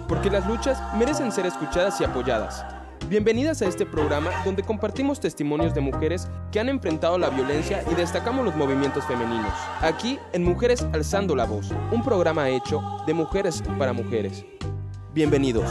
Porque las luchas merecen ser escuchadas y apoyadas. Bienvenidas a este programa donde compartimos testimonios de mujeres que han enfrentado la violencia y destacamos los movimientos femeninos. Aquí en Mujeres Alzando la Voz, un programa hecho de mujeres para mujeres. Bienvenidos.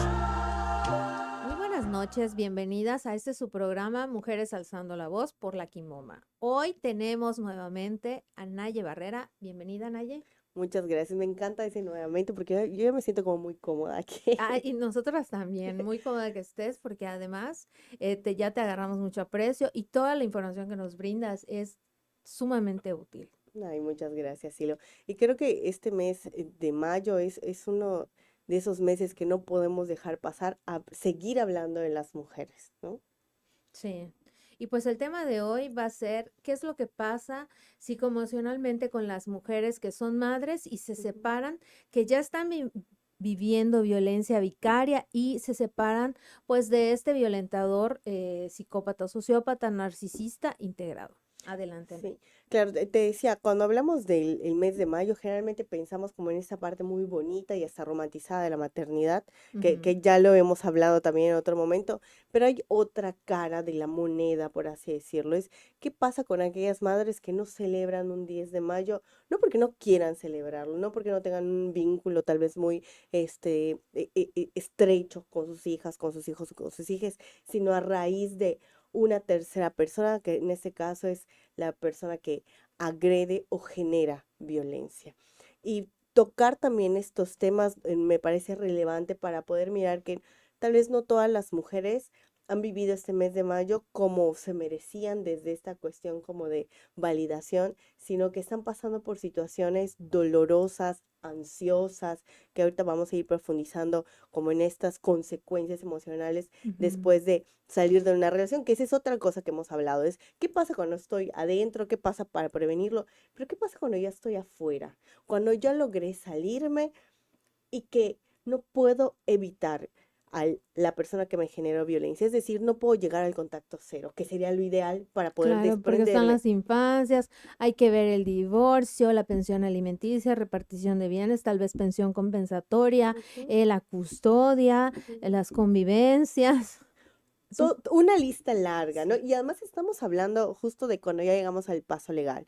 Muy buenas noches, bienvenidas a este su programa Mujeres Alzando la Voz por la Quimoma. Hoy tenemos nuevamente a Naye Barrera. Bienvenida, Naye. Muchas gracias, me encanta decir nuevamente porque yo ya me siento como muy cómoda aquí. Y nosotras también, muy cómoda que estés porque además ya te agarramos mucho aprecio y toda la información que nos brindas es sumamente útil. Ay, muchas gracias, Silo. Y creo que este mes de mayo es uno de esos meses que no podemos dejar pasar a seguir hablando de las mujeres, ¿no? Sí. Y pues el tema de hoy va a ser qué es lo que pasa psicoemocionalmente con las mujeres que son madres y se separan, que ya están viviendo violencia vicaria y se separan pues de este violentador psicópata o sociópata narcisista integrado. Adelante. Sí, claro, te decía, cuando hablamos del el mes de mayo, generalmente pensamos como en esa parte muy bonita y hasta romantizada de la maternidad, que ya lo hemos hablado también en otro momento, pero hay otra cara de la moneda, por así decirlo, es qué pasa con aquellas madres que no celebran un 10 de mayo, no porque no quieran celebrarlo, no porque no tengan un vínculo tal vez muy estrecho con sus hijas, con sus hijos, con sus hijas, sino a raíz de una tercera persona, que en este caso es la persona que agrede o genera violencia. Y tocar también estos temas me parece relevante para poder mirar que tal vez no todas las mujeres han vivido este mes de mayo como se merecían desde esta cuestión como de validación, sino que están pasando por situaciones dolorosas, ansiosas, que ahorita vamos a ir profundizando como en estas consecuencias emocionales después de salir de una relación, que esa es otra cosa que hemos hablado, es qué pasa cuando estoy adentro, qué pasa para prevenirlo, pero qué pasa cuando ya estoy afuera, cuando ya logré salirme y que no puedo evitar a la persona que me generó violencia, es decir, no puedo llegar al contacto cero, que sería lo ideal para poder Claro, porque están desprenderme. las infancias, hay que ver el divorcio, la pensión alimenticia, repartición de bienes, tal vez pensión compensatoria, Ujú, la custodia, ujú. las convivencias. Una lista larga, ¿no? Y además estamos hablando justo de cuando ya llegamos al paso legal.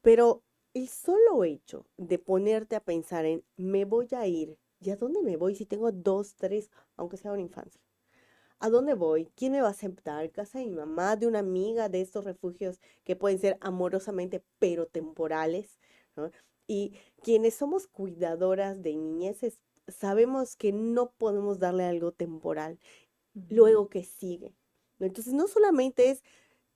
Pero el solo hecho de ponerte a pensar en me voy a ir, ¿y a dónde me voy si tengo dos, tres, aunque sea una infancia? ¿A dónde voy? ¿Quién me va a aceptar? ¿Casa de mi mamá, de una amiga, de estos refugios que pueden ser amorosamente pero temporales? ¿No? Y quienes somos cuidadoras de niñeces sabemos que no podemos darle algo temporal, Ujú. luego que sigue. ¿No? Entonces no solamente es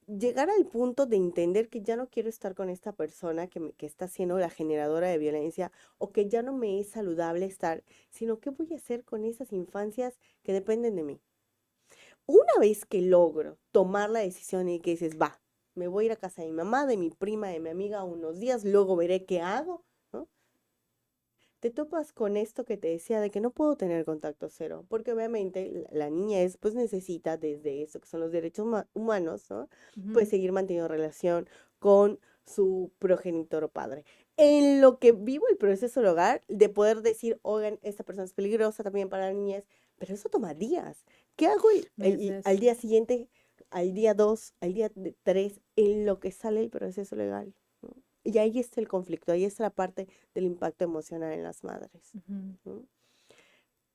llegar al punto de entender que ya no quiero estar con esta persona que está siendo la generadora de violencia o que ya no me es saludable estar, sino qué voy a hacer con esas infancias que dependen de mí. Una vez que logro tomar la decisión y que dices, va, me voy a ir a casa de mi mamá, de mi prima, de mi amiga unos días, luego veré qué hago, ¿no? Te topas con esto que te decía de que no puedo tener contacto cero, porque obviamente la niñez pues necesita desde eso que son los derechos humanos, ¿no? Pues Ujú. seguir manteniendo relación con su progenitor o padre. En lo que vivo el proceso del hogar, de poder decir, oigan, esta persona es peligrosa también para la niñez, pero eso toma días. ¿Qué hago al Meses. día siguiente, al día 2, al día 3, en lo que sale el proceso legal? ¿No? Y ahí está el conflicto, ahí está la parte del impacto emocional en las madres. Ujú. ¿No?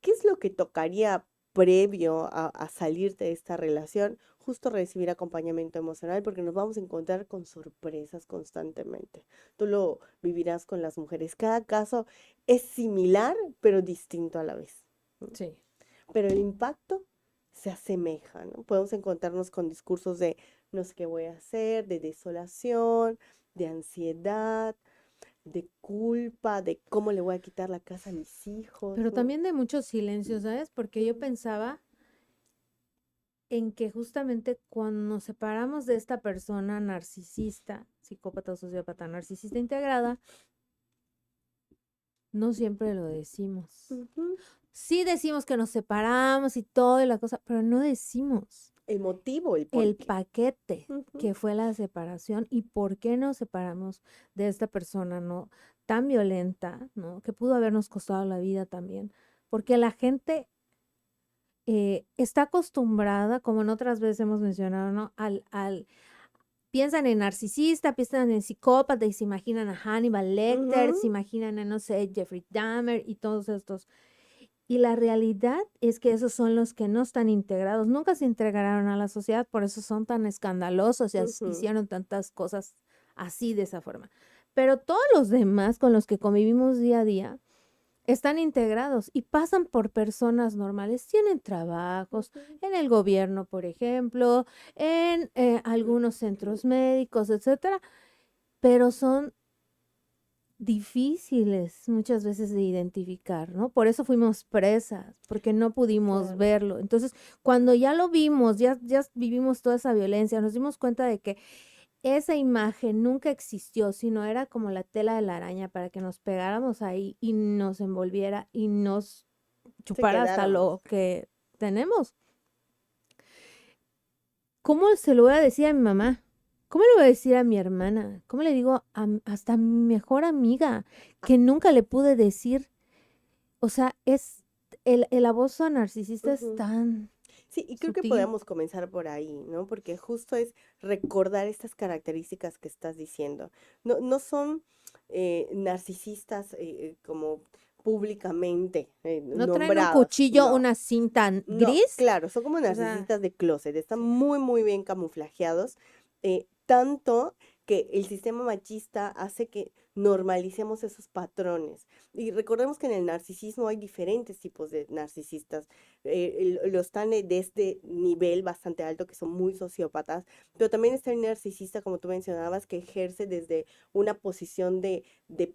¿Qué es lo que tocaría previo a salirte de esta relación? Justo recibir acompañamiento emocional porque nos vamos a encontrar con sorpresas constantemente. Tú lo vivirás con las mujeres. Cada caso es similar pero distinto a la vez. ¿No? Sí. Pero el impacto se asemeja, ¿no? Podemos encontrarnos con discursos de no sé qué voy a hacer, de desolación, de ansiedad, de culpa, de cómo le voy a quitar la casa a mis hijos, Pero ¿no? también de muchos silencios, ¿sabes? Porque yo Ujú, pensaba en que justamente cuando nos separamos de esta persona narcisista, psicópata o sociópata narcisista integrada, no siempre lo decimos. ujú. Sí decimos que nos separamos y todo y la cosa, pero no decimos. el motivo, el por el qué. paquete Ujú, que fue la separación y por qué nos separamos de esta persona, ¿no? Tan violenta, ¿no? Que pudo habernos costado la vida también. Porque la gente está acostumbrada, como en otras veces hemos mencionado, ¿no? Piensan en narcisista, piensan en psicópata y se imaginan a Hannibal Lecter, se ujú, imaginan en, no sé, Jeffrey Dahmer y todos estos. Y la realidad es que esos son los que no están integrados, nunca se integraron a la sociedad, por eso son tan escandalosos y ujú. hicieron tantas cosas así de esa forma. Pero todos los demás con los que convivimos día a día están integrados y pasan por personas normales, tienen trabajos Ujú. en el gobierno, por ejemplo, en algunos centros médicos, etcétera, pero son difíciles muchas veces de identificar, ¿no? Por eso fuimos presas, porque no pudimos Claro. verlo. Entonces, cuando ya lo vimos, ya vivimos toda esa violencia, nos dimos cuenta de que esa imagen nunca existió, sino era como la tela de la araña para que nos pegáramos ahí y nos envolviera y nos Se chupara hasta quedáramos. lo que tenemos. ¿Cómo se lo voy a decir a mi mamá? ¿Cómo le voy a decir a mi hermana? ¿Cómo le digo hasta a mi mejor amiga que nunca le pude decir? O sea, es el abuso narcisista es Ujú. tan Sí, y creo que sutil. podemos comenzar por ahí, ¿no? Porque justo es recordar estas características que estás diciendo. No son narcisistas como públicamente No traen un nombrados, cuchillo, no. una cinta No, gris. claro, son como O sea, narcisistas de closet, están sí. muy, muy bien camuflajeados, tanto que el sistema machista hace que normalicemos esos patrones. Y recordemos que en el narcisismo hay diferentes tipos de narcisistas. Los están de este nivel bastante alto, que son muy sociópatas, pero también está el narcisista, como tú mencionabas, que ejerce desde una posición de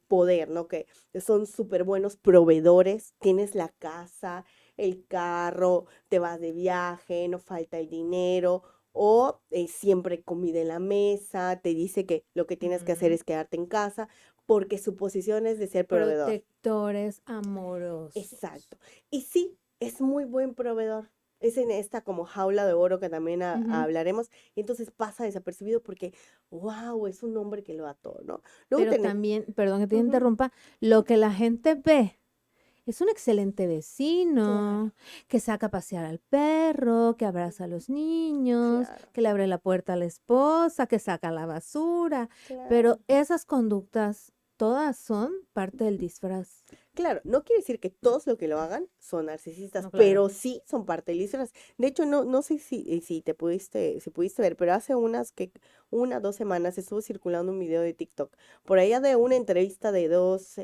poder, ¿no? Que son súper buenos proveedores, tienes la casa, el carro, te vas de viaje, no falta el dinero, o siempre hay comida en la mesa, te dice que lo que tienes que hacer Ujú. es quedarte en casa, porque su posición es de ser proveedor. Protectores amorosos. Exacto. Y sí, es muy buen proveedor. Es en esta como jaula de oro que también Ujú. hablaremos, y entonces pasa desapercibido porque, wow, es un hombre que lo ató, ¿no? Luego Pero tenemos, también, perdón que te interrumpa, lo que la gente ve es un excelente claro, vecino, que saca a pasear al perro, que abraza a los niños, claro, que le abre la puerta a la esposa, que saca la basura. claro. Pero esas conductas todas son parte del disfraz. Claro, no quiere decir que todos los que lo hagan son narcisistas, No, claro. pero sí son parte de listas. De hecho, no sé si te si pudiste ver, pero hace una, 2 semanas estuvo circulando un video de TikTok, por allá de una entrevista de dos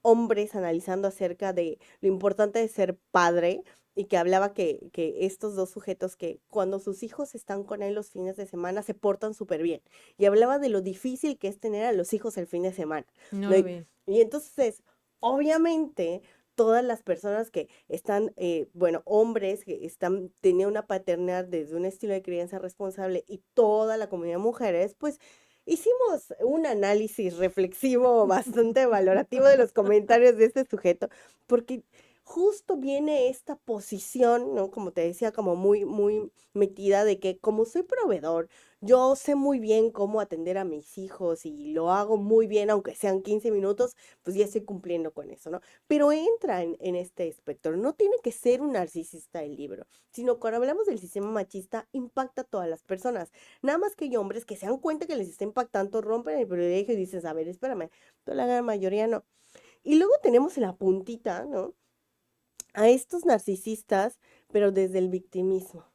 hombres analizando acerca de lo importante de ser padre y que hablaba que estos dos sujetos que cuando sus hijos están con él los fines de semana se portan súper bien. Y hablaba de lo difícil que es tener a los hijos el fin de semana. No ¿No? lo Y vi. y entonces obviamente, todas las personas que están, bueno, hombres que están teniendo una paternidad desde un estilo de crianza responsable y toda la comunidad de mujeres, pues hicimos un análisis reflexivo bastante valorativo de los comentarios de este sujeto, porque justo viene esta posición, ¿no? Como te decía, como muy, muy metida de que como soy proveedor, yo sé muy bien cómo atender a mis hijos y lo hago muy bien, aunque sean 15 minutos, pues ya estoy cumpliendo con eso, ¿no? Pero entra en este espectro. No tiene que ser un narcisista el libro, sino cuando hablamos del sistema machista, impacta a todas las personas. Nada más que hay hombres que se dan cuenta que les está impactando, rompen el privilegio y dices, a ver, espérame, toda la gran mayoría no. Y luego tenemos la puntita, ¿no? A estos narcisistas, pero desde el victimismo.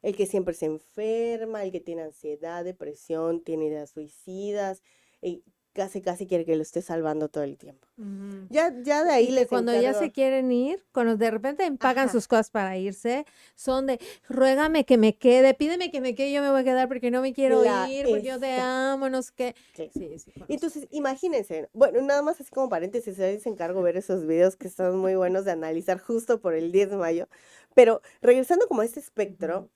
El que siempre se enferma, el que tiene ansiedad, depresión, tiene ideas suicidas, y casi casi quiere que lo esté salvando todo el tiempo. Ujú. Ya de ahí Y que les cuando ya encargo. se quieren ir, cuando de repente pagan Ajá, sus cosas para irse, son de, ruégame que me quede, pídeme que me quede, yo me voy a quedar porque no me quiero ir, porque yo te exacto. amo, no sé qué. Sí, sí, Y conozco. entonces, imagínense, bueno, nada más así como paréntesis, ahí les encargo ver esos videos que están muy buenos de analizar justo por el 10 de mayo. Pero regresando como a este Ujú. espectro,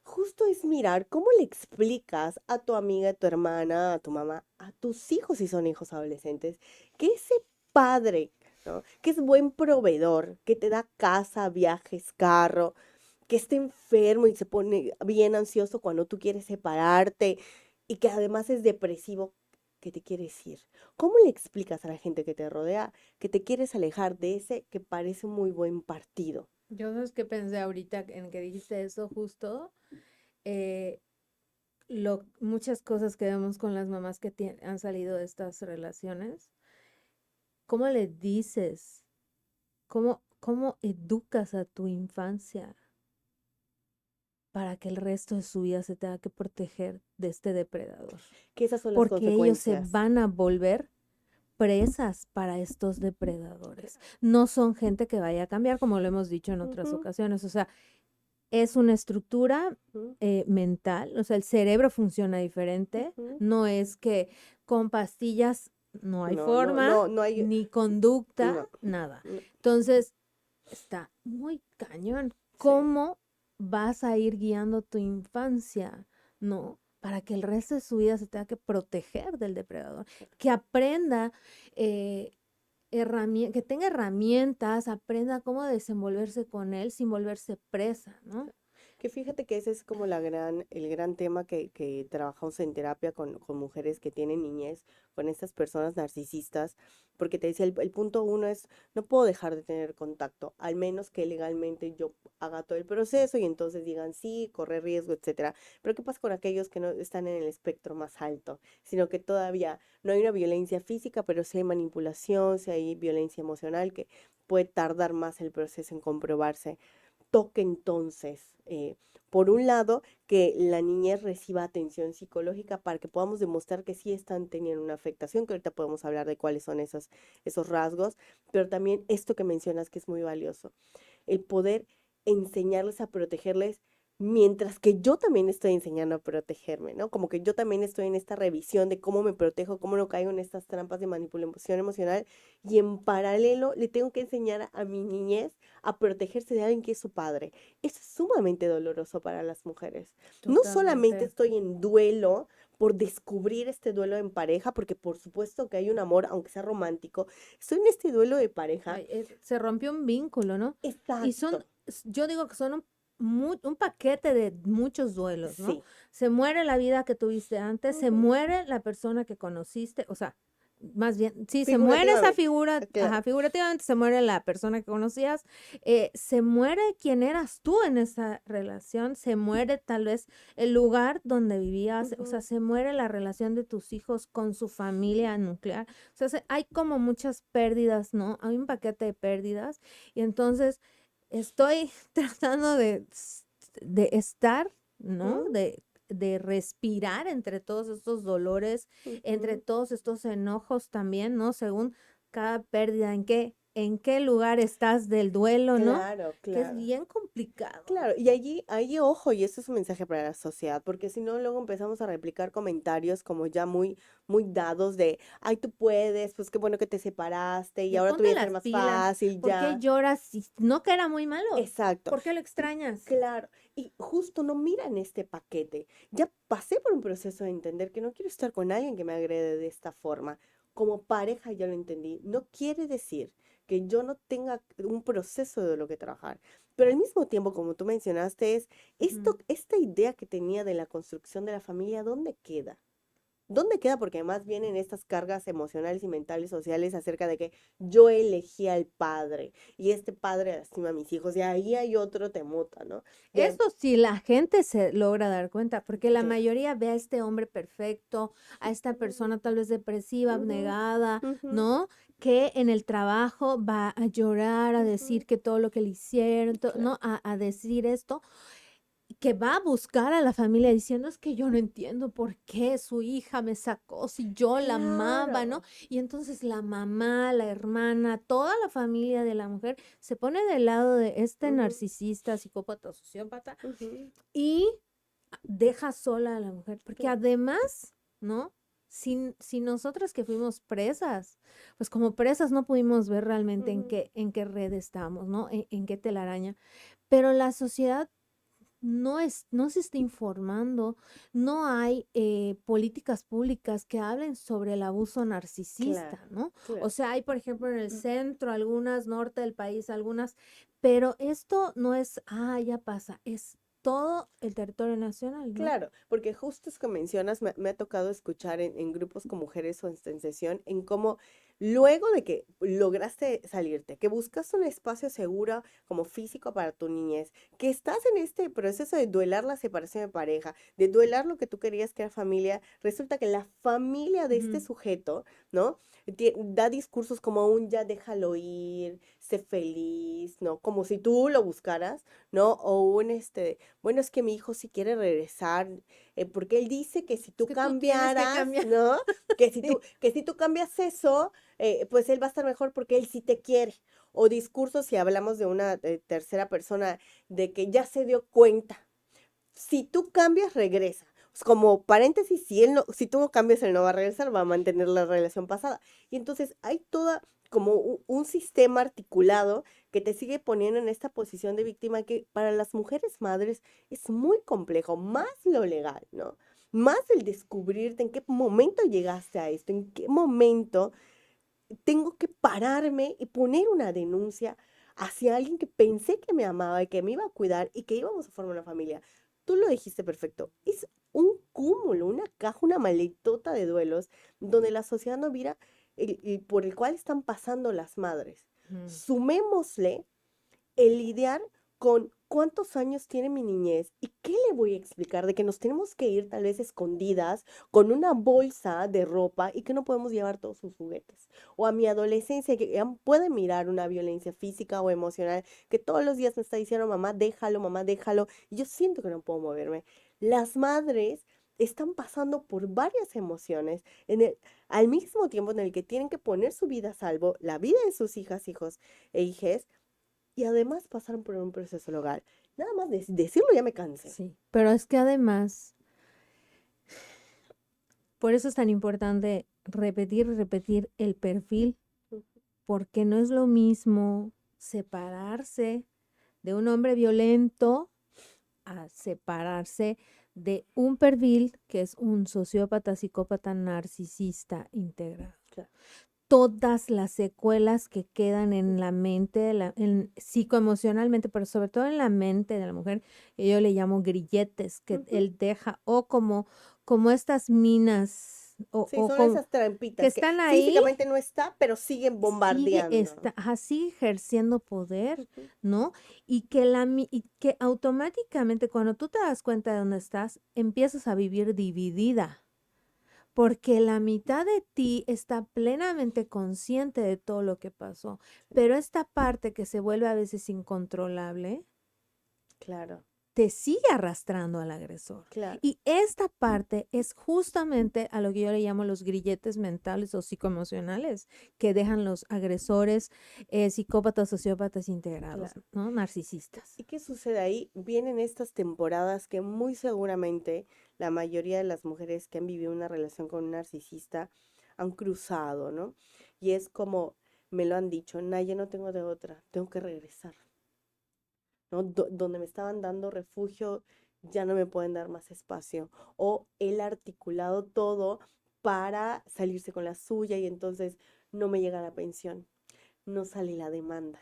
justo es mirar cómo le explicas a tu amiga, a tu hermana, a tu mamá, a tus hijos si son hijos adolescentes, que ese padre, ¿no? Que es buen proveedor, que te da casa, viajes, carro, que esté enfermo y se pone bien ansioso cuando tú quieres separarte y que además es depresivo, que te quieres ir. ¿Cómo le explicas a la gente que te rodea que te quieres alejar de ese que parece muy buen partido? Yo sabes que pensé ahorita en que dijiste eso justo, eh, muchas cosas que vemos con las mamás que han salido de estas relaciones. ¿Cómo le dices? ¿Cómo educas a tu infancia para que el resto de su vida se tenga que proteger de este depredador? Que esas son las Porque ellos se consecuencias. van a volver presas para estos depredadores. No son gente que vaya a cambiar, como lo hemos dicho en otras Ujú, ocasiones. O sea, es una estructura ujú, mental, o sea, el cerebro funciona diferente. ujú. No es que con pastillas no hay No, no, forma, no, no hay, ni conducta, no, nada. no. Entonces, está muy cañón. Sí. ¿Cómo vas a ir guiando tu infancia, no? Para que el resto de su vida se tenga que proteger del depredador, que aprenda, eh, que tenga herramientas, aprenda cómo desenvolverse con él sin volverse presa, ¿no? Que fíjate que ese es como el gran tema que trabajamos en terapia con mujeres que tienen niñez, con estas personas narcisistas, porque te decía, el punto uno es, no puedo dejar de tener contacto, al menos que legalmente yo haga todo el proceso y entonces digan sí, corre riesgo, etcétera. Pero ¿qué pasa con aquellos que no están en el espectro más alto, sino que todavía no hay una violencia física, pero sí hay manipulación, sí hay violencia emocional que puede tardar más el proceso en comprobarse? Toque entonces, por un lado, que la niñez reciba atención psicológica para que podamos demostrar que sí están teniendo una afectación, que ahorita podemos hablar de cuáles son esos rasgos, pero también esto que mencionas que es muy valioso, el poder enseñarles a protegerles mientras que yo también estoy enseñando a protegerme, ¿no? Como que yo también estoy en esta revisión de cómo me protejo, cómo no caigo en estas trampas de manipulación emocional y en paralelo le tengo que enseñar a mi niñez a protegerse de alguien que es su padre. Eso es sumamente doloroso para las mujeres. No solamente Totalmente. estoy en duelo por descubrir este duelo en pareja, porque por supuesto que hay un amor, aunque sea romántico, estoy en este duelo de pareja. Ay, se rompió un vínculo, ¿no? Y Exacto. yo digo que son un paquete de muchos duelos, ¿no? Sí. Se muere la vida que tuviste antes, se Ujú. muere la persona que conociste, o sea, más bien, sí, se muere esa Figurativamente, figura, claro. ajá, figurativamente se muere la persona que conocías, se muere quien eras tú en esa relación, se muere tal vez el lugar donde vivías, o sea, Ujú. se muere la relación de tus hijos con su familia nuclear, o sea, hay como muchas pérdidas, ¿no? Hay un paquete de pérdidas y entonces estoy tratando de estar, ¿no? Ujú, De respirar entre todos estos dolores, entre ujú. todos estos enojos también, ¿no? Según cada pérdida, en qué lugar estás del duelo, ¿no? Claro, Que es claro. bien complicado. Claro, y allí ojo, y esto es un mensaje para la sociedad, porque si no, luego empezamos a replicar comentarios como ya muy, muy dados de, ay, tú puedes, pues qué bueno que te separaste y De ahora te ponte voy a hacer las más pilas, fácil, ¿por qué ya. lloras si no que era muy malo? Exacto. ¿Por qué lo extrañas? Claro, y justo no miran este paquete. Ya pasé por un proceso de entender que no quiero estar con alguien que me agrede de esta forma. Como pareja ya lo entendí. No quiere decir que yo no tenga un proceso de lo que trabajar. Pero al mismo tiempo, como tú mencionaste, es Ujú. esta idea que tenía de la construcción de la familia, ¿dónde queda? ¿Dónde queda? Porque además vienen estas cargas emocionales y mentales sociales acerca de que yo elegí al padre y este padre lastima a mis hijos y ahí hay otro temuta, ¿no? De, Eso sí, la gente se logra dar cuenta, porque la sí. mayoría ve a este hombre perfecto, a esta persona tal vez depresiva, Ujú, abnegada, ujú, ¿no? Que en el trabajo va a llorar, a decir ujú, que todo lo que le hicieron, claro. ¿no? A decir esto, que va a buscar a la familia diciendo es que yo no entiendo por qué su hija me sacó si yo la amaba, ¿no? Claro. Y entonces la mamá, la hermana, toda la familia de la mujer se pone del lado de este Ujú, narcisista, psicópata, sociópata ujú, y deja sola a la mujer, porque claro. además, ¿no? Si nosotras que fuimos presas, pues como presas no pudimos ver realmente Ujú, en qué red estamos, ¿no? En qué telaraña. Pero la sociedad no se está informando, no hay políticas públicas que hablen sobre el abuso narcisista, Claro, ¿no? O claro. sea, hay, por ejemplo, en el centro, algunas, norte del país, algunas, pero esto no es, ya pasa, es todo el territorio nacional, ¿no? Claro, porque justo es que mencionas, me ha tocado escuchar en grupos con mujeres o en sesión, en cómo luego de que lograste salirte, que buscaste un espacio seguro como físico para tu niñez, que estás en este proceso de duelar la separación de pareja, de duelar lo que tú querías que era familia, resulta que la familia de este Ujú. sujeto, ¿no? Da discursos como un ya déjalo ir, sé feliz, ¿no? Como si tú lo buscaras, ¿no? O un bueno, es que mi hijo sí quiere regresar, porque él dice que si Es tú que tú tienes que cambiaras, cambiar. ¿no? Sí. Que si tú cambias eso, pues él va a estar mejor porque él sí te quiere. O discursos, si hablamos de una tercera persona, de que ya se dio cuenta. Si tú cambias, regresa. Pues, como paréntesis, si tú no cambias, él no va a regresar, va a mantener la relación pasada. Y entonces hay toda como un sistema articulado que te sigue poniendo en esta posición de víctima que para las mujeres madres es muy complejo, más lo legal, ¿no? Más el descubrirte en qué momento llegaste a esto, en qué momento tengo que pararme y poner una denuncia hacia alguien que pensé que me amaba y que me iba a cuidar y que íbamos a formar una familia. Tú lo dijiste perfecto. Es un cúmulo, una caja, una maletota de duelos donde la sociedad no mira por el cual están pasando las madres. Ujú. Sumémosle el lidiar con cuántos años tiene mi niñez y qué le voy a explicar de que nos tenemos que ir tal vez escondidas con una bolsa de ropa y que no podemos llevar todos sus juguetes. O a mi adolescencia que ya puede mirar una violencia física o emocional que todos los días me está diciendo mamá, déjalo, y yo siento que no puedo moverme. Las madres están pasando por varias emociones al mismo tiempo en el que tienen que poner su vida a salvo, la vida de sus hijas, hijos e hijes, y además pasaron por un proceso legal. Nada más decirlo ya me cansé. Sí, pero es que además, por eso es tan importante repetir y repetir el perfil, porque no es lo mismo separarse de un hombre violento a separarse de un perfil que es un sociópata, psicópata, narcisista integrado. Claro. Todas las secuelas que quedan en la mente, psicoemocionalmente, pero sobre todo en la mente de la mujer, que yo le llamo grilletes, que Ujú. él deja, o como estas minas, Sí, son como esas que trampitas que están ahí, físicamente no está, pero siguen bombardeando. sigue ejerciendo poder, Ujú. ¿no? Y que automáticamente cuando tú te das cuenta de dónde estás, empiezas a vivir dividida, porque la mitad de ti está plenamente consciente de todo lo que pasó, pero esta parte que se vuelve a veces incontrolable, Claro, te sigue arrastrando al agresor. claro. Y esta parte es justamente a lo que yo le llamo los grilletes mentales o psicoemocionales que dejan los agresores, psicópatas, sociópatas integrados, Claro. ¿no? Narcisistas. ¿Y qué sucede ahí? Vienen estas temporadas que muy seguramente la mayoría de las mujeres que han vivido una relación con un narcisista han cruzado, ¿no? Y es como me lo han dicho, Naya, no tengo de otra, tengo que regresar, ¿no? Donde me estaban dando refugio, ya no me pueden dar más espacio. O él ha articulado todo para salirse con la suya y entonces no me llega la pensión, no sale la demanda,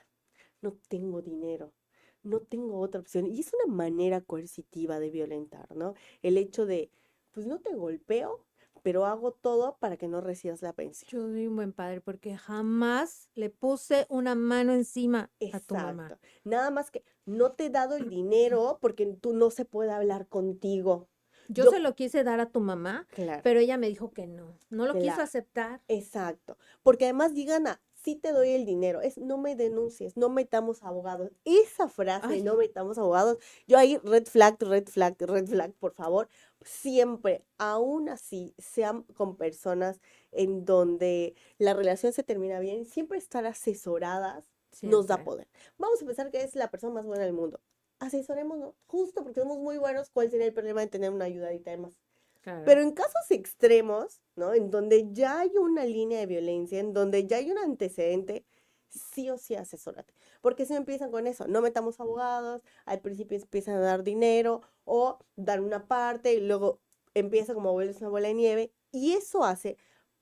no tengo dinero, no tengo otra opción. Y es una manera coercitiva de violentar, ¿no? El hecho de, pues no te golpeo, pero hago todo para que no recibas la pensión. Yo soy un buen padre porque jamás le puse una mano encima a tu mamá. Exacto. Nada más que no te he dado el dinero porque tú no se puede hablar contigo. Yo se Yo, lo quise dar a tu mamá, claro, pero ella me dijo que no, no lo quiso claro, aceptar. exacto. Porque además digan sí te doy el dinero, es no me denuncies, no metamos abogados. Esa frase, Ay, no metamos abogados, yo ahí red flag, red flag, red flag, por favor, siempre, aún así, sean con personas en donde la relación se termina bien, siempre estar asesoradas nos da siempre. poder. Vamos a pensar que es la persona más buena del mundo. Asesorémonos, justo porque somos muy buenos, ¿cuál sería el problema de tener una ayudadita de más? Claro. Pero en casos extremos, ¿no? En donde ya hay una línea de violencia, en donde ya hay un antecedente, sí o sí asesórate. Porque si no empiezan con eso, no metamos abogados, al principio empiezan a dar dinero o dar una parte y luego empieza como vuelves una bola de nieve y eso hace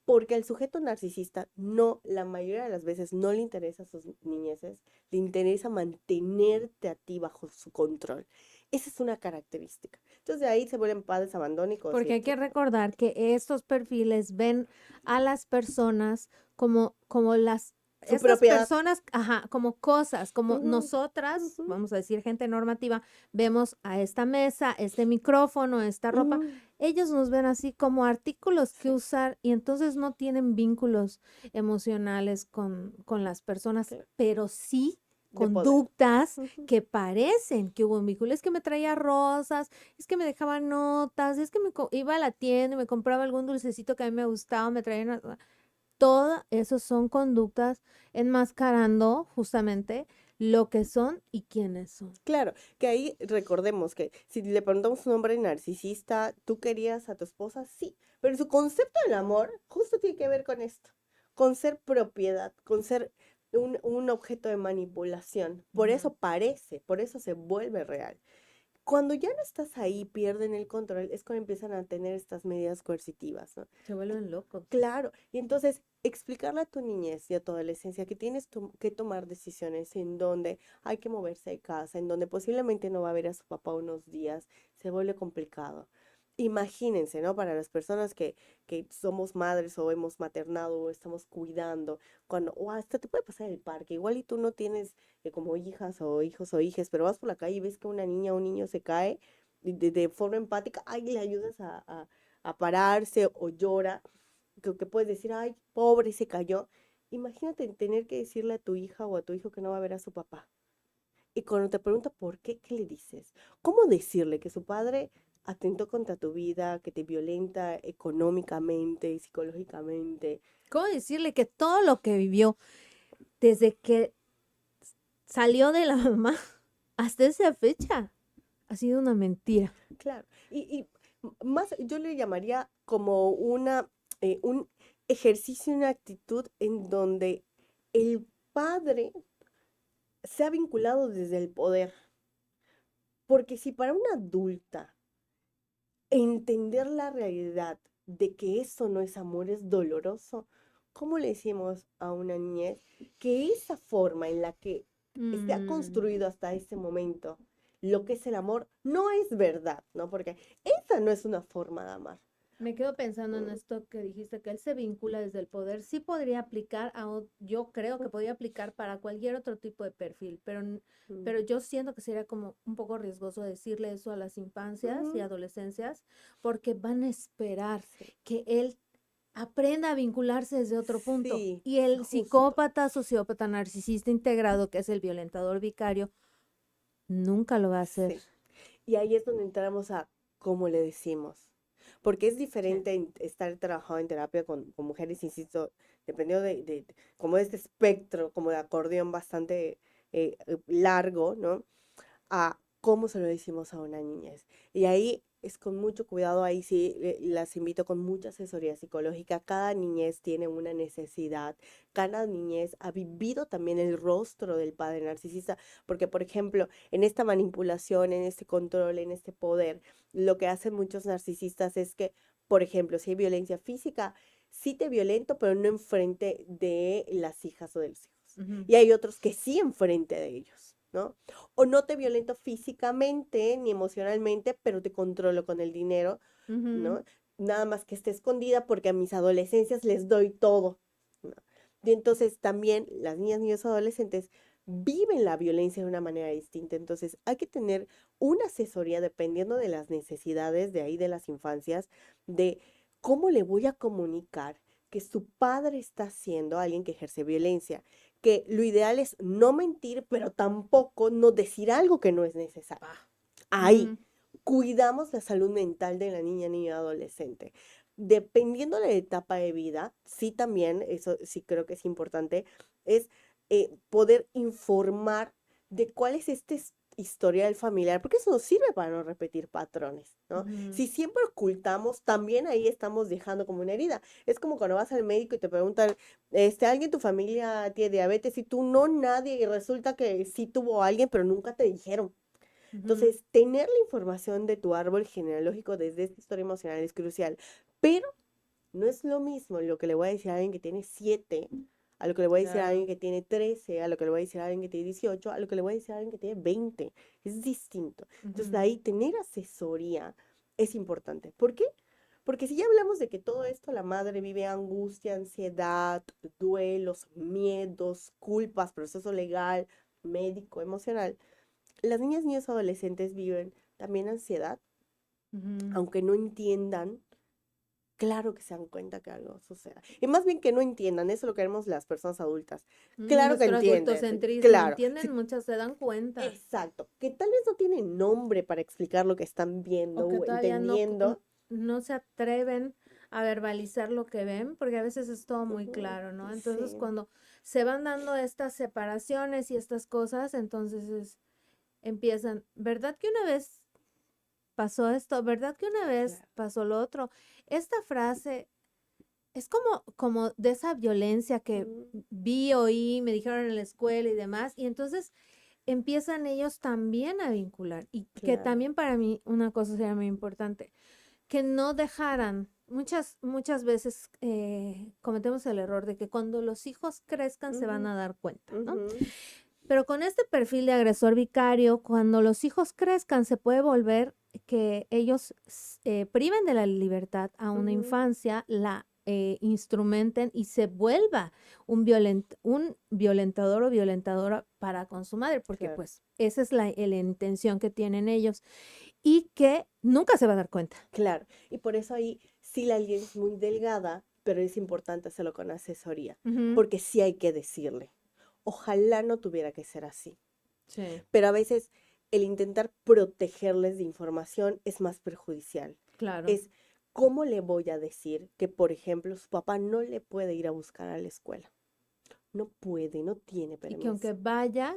porque al sujeto narcisista no, la mayoría de las veces no le interesa a sus niñeces, le interesa mantenerte a ti bajo su control. Esa es una característica. Entonces de ahí se vuelven padres abandónicos y Porque hay que etcétera. recordar que estos perfiles ven a las personas como Su estas propiedad. personas, ajá, como cosas, como Ujú, nosotras, ujú, vamos a decir gente normativa, vemos a esta mesa, este micrófono, esta ropa, ujú. ellos nos ven así como artículos que Sí, usar y entonces no tienen vínculos emocionales con las personas, claro, pero sí de poder. conductas Ujú. que parecen que hubo un vínculo. Es que me traía rosas, es que me dejaba notas, es que iba a la tienda y me compraba algún dulcecito que a mí me gustaba, me traían... Todo eso son conductas enmascarando justamente lo que son y quiénes son. Claro, que ahí recordemos que si le preguntamos un hombre narcisista, ¿tú querías a tu esposa? Sí, pero su concepto del amor justo tiene que ver con esto, con ser propiedad, con ser un objeto de manipulación. Por Ujú. eso parece, por eso se vuelve real. Cuando ya no estás ahí, pierden el control, es cuando empiezan a tener estas medidas coercitivas, ¿no? Se vuelven locos. Claro, y entonces explicarle a tu niñez y a tu adolescencia que tienes que tomar decisiones en donde hay que moverse de casa, en donde posiblemente no va a ver a su papá unos días, se vuelve complicado. Imagínense, ¿no? Para las personas que somos madres o hemos maternado o estamos cuidando, cuando, o hasta te puede pasar en el parque, igual y tú no tienes como hijas o hijos o hijas, pero vas por la calle y ves que una niña o un niño se cae de forma empática, ay, le ayudas a pararse o llora que puedes decir, ay, pobre, se cayó. Imagínate tener que decirle a tu hija o a tu hijo que no va a ver a su papá. Y cuando te pregunta por qué, ¿qué le dices? ¿Cómo decirle que su padre atentó contra tu vida, que te violenta económicamente, psicológicamente? ¿Cómo decirle que todo lo que vivió desde que salió de la mamá hasta esa fecha ha sido una mentira? Claro. Más, yo le llamaría como un ejercicio, una actitud en donde el padre se ha vinculado desde el poder. Porque si para una adulta entender la realidad de que eso no es amor es doloroso, ¿cómo le decimos a una niñez que esa forma en la que se ha Mm, construido hasta este momento lo que es el amor no es verdad, ¿no? Porque esa no es una forma de amar. Me quedo pensando en Mm, esto que dijiste, que él se vincula desde el poder. Sí podría aplicar yo creo que podría aplicar para cualquier otro tipo de perfil, mm, pero yo siento que sería como un poco riesgoso decirle eso a las infancias y ujú, adolescencias, porque van a esperar sí, que él aprenda a vincularse desde otro punto. sí, Y el justo, psicópata, sociópata, narcisista integrado, que es el violentador vicario, nunca lo va a hacer. sí. Y ahí es donde entramos a cómo le decimos. Porque es Sí. diferente estar trabajando en terapia con mujeres, insisto, dependiendo como de este espectro, como de acordeón bastante largo, ¿no? A cómo se lo decimos a una niñez. Y ahí es con mucho cuidado, ahí sí las invito con mucha asesoría psicológica. Cada niñez tiene una necesidad, cada niñez ha vivido también el rostro del padre narcisista, porque por ejemplo, en esta manipulación, en este control, en este poder, lo que hacen muchos narcisistas es que, por ejemplo, si hay violencia física, sí te violento, pero no enfrente de las hijas o de los hijos. Ujú, Y hay otros que sí enfrente de ellos, ¿no? O no te violento físicamente ni emocionalmente, pero te controlo con el dinero, ujú. ¿no? Nada más que esté escondida porque a mis adolescencias les doy todo, ¿no? Y entonces también las niñas, niños, adolescentes viven la violencia de una manera distinta. Entonces hay que tener una asesoría dependiendo de las necesidades de ahí de las infancias, de cómo le voy a comunicar que su padre está siendo alguien que ejerce violencia, que lo ideal es no mentir, pero tampoco no decir algo que no es necesario. Pa. Ahí, Ujú. cuidamos la salud mental de la niña, niño y adolescente. Dependiendo de la etapa de vida, sí también, eso sí creo que es importante, es poder informar de cuál es historial familiar, porque eso nos sirve para no repetir patrones, ¿no? Ujú, Si siempre ocultamos, también ahí estamos dejando como una herida. Es como cuando vas al médico y te preguntan, ¿alguien en tu familia tiene diabetes? Y tú no, nadie, y resulta que sí tuvo alguien, pero nunca te dijeron. ujú, Entonces, tener la información de tu árbol genealógico desde esta historia emocional es crucial, pero no es lo mismo lo que le voy a decir a alguien que tiene 7, a lo que le voy a decir a alguien claro. que tiene 13, a lo que le voy a decir a alguien que tiene 18, a lo que le voy a decir a alguien que tiene 20. Es distinto. Entonces, Ujú, ahí tener asesoría es importante. ¿Por qué? Porque si ya hablamos de que todo esto la madre vive angustia, ansiedad, duelos, miedos, culpas, proceso legal, médico, emocional, las niñas, niños, adolescentes viven también ansiedad, ujú. aunque no entiendan. Claro que se dan cuenta que algo suceda. Y más bien que no entiendan, eso lo queremos las personas adultas. Claro que Nuestro entienden, adultocentrismo, claro. entienden Sí, muchas, se dan cuenta. exacto. Que tal vez no tienen nombre para explicar lo que están O viendo que o todavía entendiendo. no se atreven a verbalizar lo que ven, porque a veces es todo muy Ujú, claro, ¿no? Entonces, sí. cuando se van dando estas separaciones y estas cosas, entonces empiezan, ¿verdad que una vez pasó esto? ¿Verdad que una vez Claro. pasó lo otro? Esta frase es como de esa violencia que Mm, vi, oí, me dijeron en la escuela y demás, y entonces empiezan ellos también a vincular. Y que claro. también para mí una cosa sería muy importante, que no dejaran, muchas veces cometemos el error de que cuando los hijos crezcan se van Ujú, a dar cuenta, ¿no? ujú, Pero con este perfil de agresor vicario, cuando los hijos crezcan, se puede volver que ellos priven de la libertad a una ujú, infancia, la instrumenten y se vuelva un violentador o violentadora para con su madre, porque claro. pues esa es la intención que tienen ellos y que nunca se va a dar cuenta. Claro. Y por eso ahí sí la línea es muy delgada, pero es importante hacerlo con asesoría, Ujú, porque sí hay que decirle. Ojalá no tuviera que ser así. sí, Pero a veces el intentar protegerles de información es más perjudicial. claro. Es cómo le voy a decir que, por ejemplo, su papá no le puede ir a buscar a la escuela. No puede, no tiene Y que permiso. aunque vaya,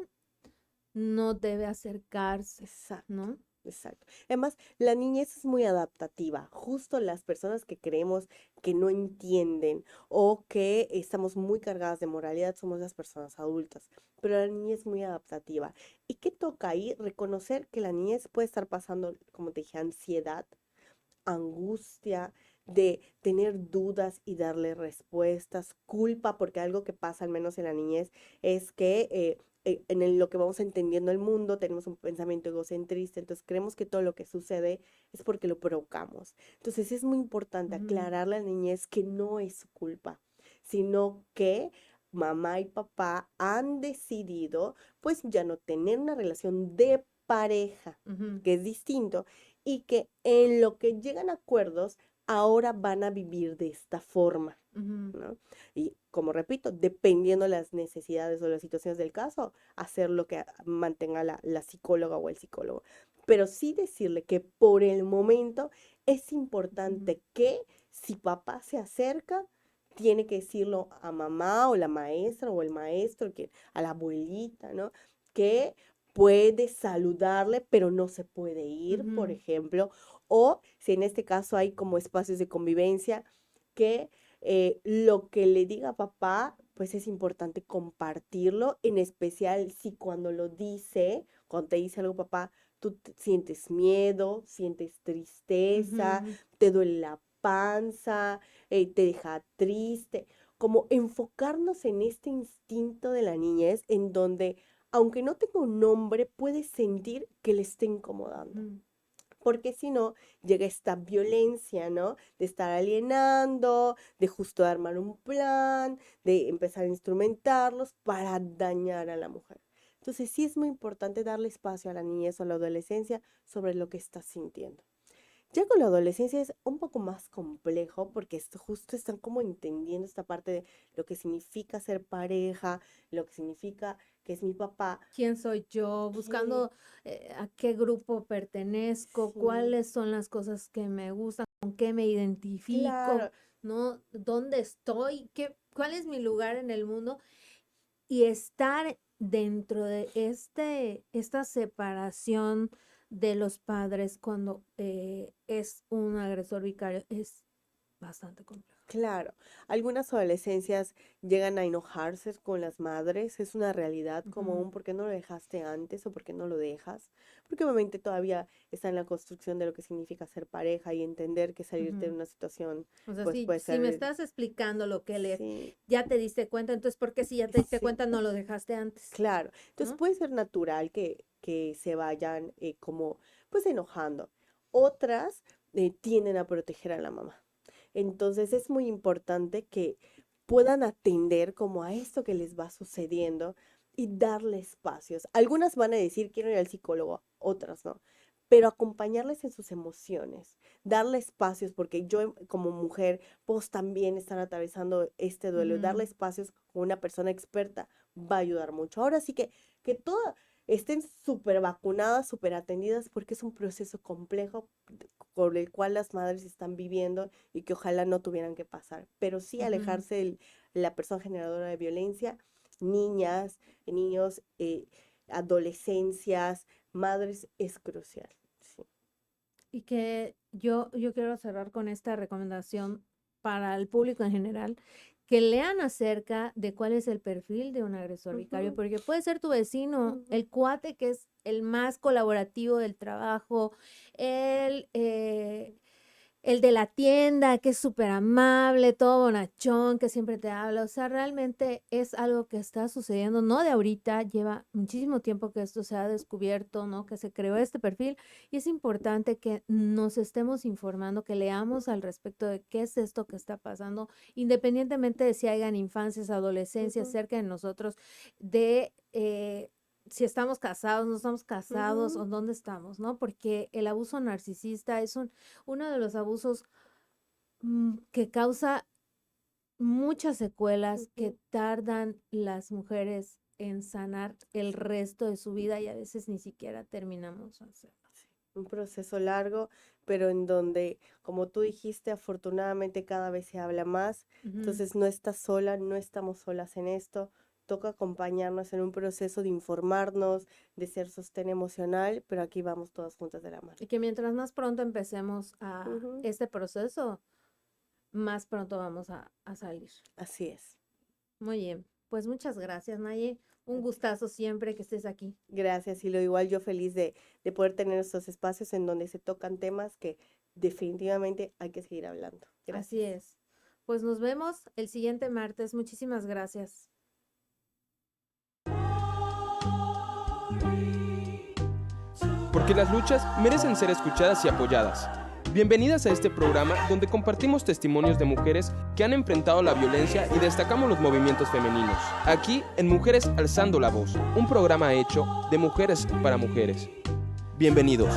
no debe acercarse, Exacto, ¿no? exacto. Además, la niñez es muy adaptativa. Justo las personas que creemos que no entienden o que estamos muy cargadas de moralidad somos las personas adultas. Pero la niñez es muy adaptativa. ¿Y qué toca ahí? Reconocer que la niñez puede estar pasando, como te dije, ansiedad, angustia, de tener dudas y darle respuestas, culpa, porque algo que pasa, al menos en la niñez, es que lo que vamos entendiendo el mundo, tenemos un pensamiento egocentrista, entonces creemos que todo lo que sucede es porque lo provocamos. Entonces es muy importante Ujú, aclararle a la niñez que no es su culpa, sino que mamá y papá han decidido pues ya no tener una relación de pareja, ujú, que es distinto, y que en lo que llegan a acuerdos, ahora van a vivir de esta forma, ujú, ¿no? Y como repito, dependiendo las necesidades o las situaciones del caso, hacer lo que mantenga la psicóloga o el psicólogo. Pero sí decirle que por el momento es ujú, importante que si papá se acerca, tiene que decirlo a mamá o la maestra o el maestro, que, a la abuelita, ¿no? Que puede saludarle, pero no se puede ir, por ujú, ejemplo, o si en este caso hay como espacios de convivencia, que lo que le diga papá, pues es importante compartirlo, en especial si cuando lo dice, cuando te dice algo papá, sientes miedo, sientes tristeza, ujú, te duele la panza, te deja triste, como enfocarnos en este instinto de la niñez en donde aunque no tenga un nombre, puedes sentir que le está incomodando. ujú, Porque si no, llega esta violencia, ¿no? De estar alienando, de justo armar un plan, de empezar a instrumentarlos para dañar a la mujer. Entonces sí es muy importante darle espacio a la niñez o a la adolescencia sobre lo que está sintiendo. Ya con la adolescencia es un poco más complejo porque esto justo están como entendiendo esta parte de lo que significa ser pareja, lo que significa que es mi papá, ¿Quién soy yo? que Buscando a qué grupo pertenezco, sí, cuáles son las cosas que me gustan, con qué me identifico, claro, ¿no? ¿Dónde estoy? ¿Cuál es mi lugar en el mundo? Y estar dentro de esta separación de los padres cuando es un agresor vicario es bastante complejo. Claro, algunas adolescencias llegan a enojarse con las madres, es una realidad común, ¿por qué no lo dejaste antes o por qué no lo dejas? Porque obviamente todavía está en la construcción de lo que significa ser pareja y entender que salirte de una situación, O sea, pues puede si me ser, estás explicando lo que él es, sí, ya te diste cuenta, entonces ¿por qué si ya te diste sí, cuenta no lo dejaste antes? claro. Entonces ¿No? puede ser natural que se vayan como, pues enojando. Otras tienden a proteger a la mamá. Entonces es muy importante que puedan atender como a esto que les va sucediendo y darle espacios. Algunas van a decir quiero ir al psicólogo, otras no, pero acompañarles en sus emociones, darle espacios, porque yo como mujer pues también estar atravesando este duelo, darle Ujú. espacios con una persona experta va a ayudar mucho. Ahora sí que todas estén súper vacunadas, súper atendidas, porque es un proceso complejo por el cual las madres están viviendo y que ojalá no tuvieran que pasar. Pero sí Ujú. alejarse de la persona generadora de violencia, niñas, niños, adolescencias, madres, es crucial. Sí. Y que yo quiero cerrar con esta recomendación para el público en general, que lean acerca de cuál es el perfil de un agresor vicario, Ujú, porque puede ser tu vecino, ujú, el cuate que es el más colaborativo del trabajo, el, el de la tienda, que es súper amable, todo bonachón, que siempre te habla. O sea, realmente es algo que está sucediendo, no de ahorita, lleva muchísimo tiempo que esto se ha descubierto, ¿no? Que se creó este perfil y es importante que nos estemos informando, que leamos al respecto de qué es esto que está pasando, independientemente de si hayan infancias, adolescencias ujú, cerca de nosotros, de si estamos casados, no estamos casados ujú, o dónde estamos, ¿no? Porque el abuso narcisista es uno de los abusos que causa muchas secuelas que ujú. tardan las mujeres en sanar el resto de su vida y a veces ni siquiera terminamos hacerlo. Sí, un proceso largo, pero en donde, como tú dijiste, afortunadamente cada vez se habla más. Ujú. Entonces no estás sola, no estamos solas en esto. Toca acompañarnos en un proceso de informarnos, de ser sostén emocional, pero aquí vamos todas juntas de la mano. Y que mientras más pronto empecemos a Ujú, este proceso, más pronto vamos a salir. así es. Muy bien, pues muchas gracias, Naye. Un gustazo siempre que estés aquí. Gracias, y lo igual yo feliz de poder tener estos espacios en donde se tocan temas que definitivamente hay que seguir hablando. Así Gracias. es. Pues nos vemos el siguiente martes. Muchísimas gracias. Porque las luchas merecen ser escuchadas y apoyadas. Bienvenidas a este programa donde compartimos testimonios de mujeres que han enfrentado la violencia y destacamos los movimientos femeninos. Aquí en Mujeres Alzando la Voz, un programa hecho de mujeres para mujeres. Bienvenidos.